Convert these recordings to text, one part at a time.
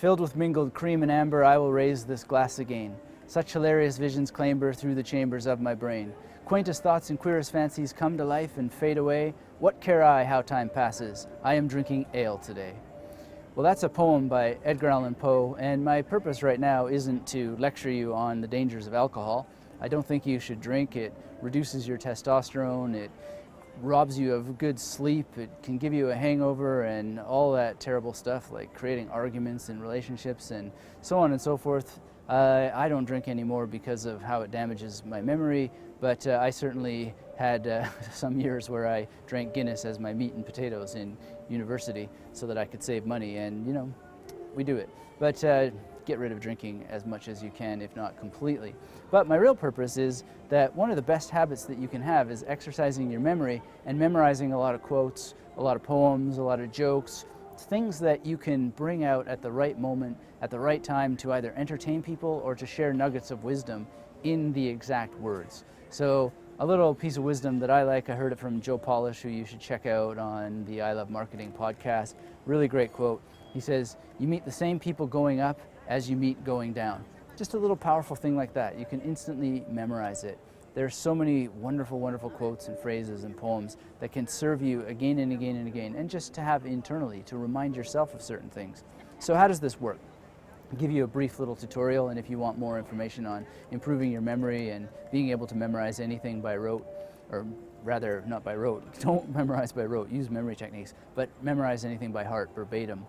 Filled with mingled cream and amber, I will raise this glass again. Such hilarious visions clamber through the chambers of my brain. Quaintest thoughts and queerest fancies come to life and fade away. What care I how time passes? I am drinking ale today. Well, that's a poem by Edgar Allan Poe, and my purpose right now isn't to lecture you on the dangers of alcohol. I don't think you should drink. It reduces your testosterone, it robs you of good sleep, it can give you a hangover and all that terrible stuff like creating arguments in relationships and so on and so forth. I don't drink anymore because of how it damages my memory, but I certainly had some years where I drank Guinness as my meat and potatoes in university so that I could save money, and you know, we do it. But get rid of drinking as much as you can, if not completely. But my real purpose is that one of the best habits that you can have is exercising your memory and memorizing a lot of quotes, a lot of poems, a lot of jokes, things that you can bring out at the right moment, at the right time to either entertain people or to share nuggets of wisdom in the exact words. So a little piece of wisdom that I like, I heard it from Joe Polish, who you should check out on the I Love Marketing podcast. Really great quote. He says, "You meet the same people going up as you meet going down." Just a little powerful thing like that. You can instantly memorize it. There's so many wonderful, wonderful quotes and phrases and poems that can serve you again and again and again, and just to have internally to remind yourself of certain things. So how does this work? I'll give you a brief little tutorial, and if you want more information on improving your memory and being able to memorize anything by rote, or rather not by rote, don't memorize by rote, use memory techniques, but memorize anything by heart, verbatim.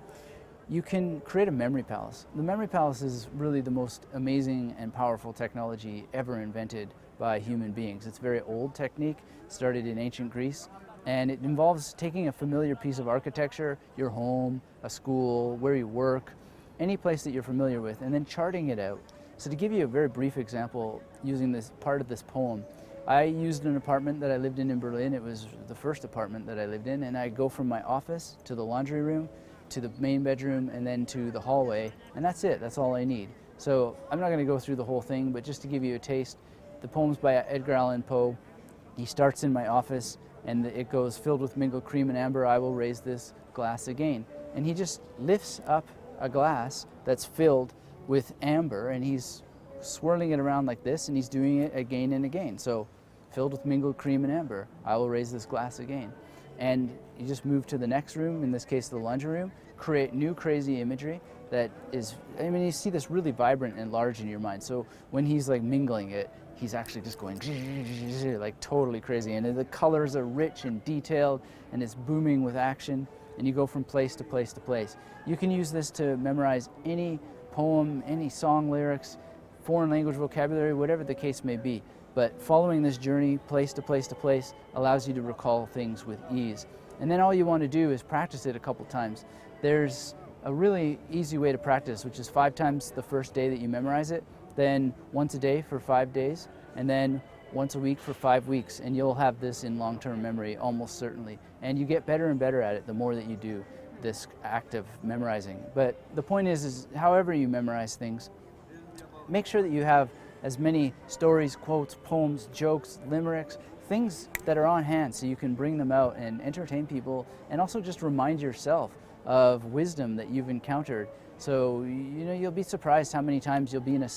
You can create a memory palace. The memory palace is really the most amazing and powerful technology ever invented by human beings. It's a very old technique, started in ancient Greece, and it involves taking a familiar piece of architecture, your home, a school, where you work, any place that you're familiar with, and then charting it out. So to give you a very brief example using this part of this poem, I used an apartment that I lived in Berlin. It was the first apartment that I lived in, and I go from my office to the laundry room, to the main bedroom, and then to the hallway, and that's it. That's all I need. So I'm not going to go through the whole thing, but just to give you a taste, the poem's by Edgar Allan Poe. He starts in my office, and it goes, "Filled with mingled cream and amber, I will raise this glass again." And he just lifts up a glass that's filled with amber, and he's swirling it around like this, and he's doing it again and again. So, filled with mingled cream and amber, I will raise this glass again. And you just move to the next room, in this case the laundry room, create new crazy imagery that is, I mean, you see this really vibrant and large in your mind. So when he's like mingling it, he's actually just going like totally crazy. And the colors are rich and detailed, and it's booming with action, and you go from place to place to place. You can use this to memorize any poem, any song lyrics, foreign language vocabulary, whatever the case may be. But following this journey, place to place to place, allows you to recall things with ease. And then all you want to do is practice it a couple times. There's a really easy way to practice, which is 5 times the first day that you memorize it, then once a day for 5 days, and then once a week for 5 weeks, and you'll have this in long-term memory almost certainly. And you get better and better at it the more that you do this act of memorizing. But the point is however you memorize things, make sure that you have as many stories, quotes, poems, jokes, limericks, things that are on hand so you can bring them out and entertain people, and also just remind yourself of wisdom that you've encountered. So, you know, you'll be surprised how many times you'll be in a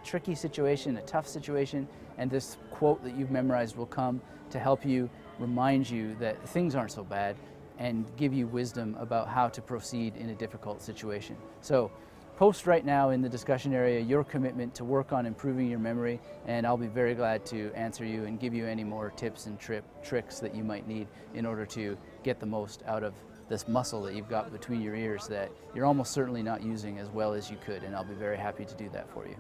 tricky situation, a tough situation, and this quote that you've memorized will come to help you, remind you that things aren't so bad, and give you wisdom about how to proceed in a difficult situation. So, post right now in the discussion area your commitment to work on improving your memory, and I'll be very glad to answer you and give you any more tips and tricks that you might need in order to get the most out of this muscle that you've got between your ears that you're almost certainly not using as well as you could, and I'll be very happy to do that for you.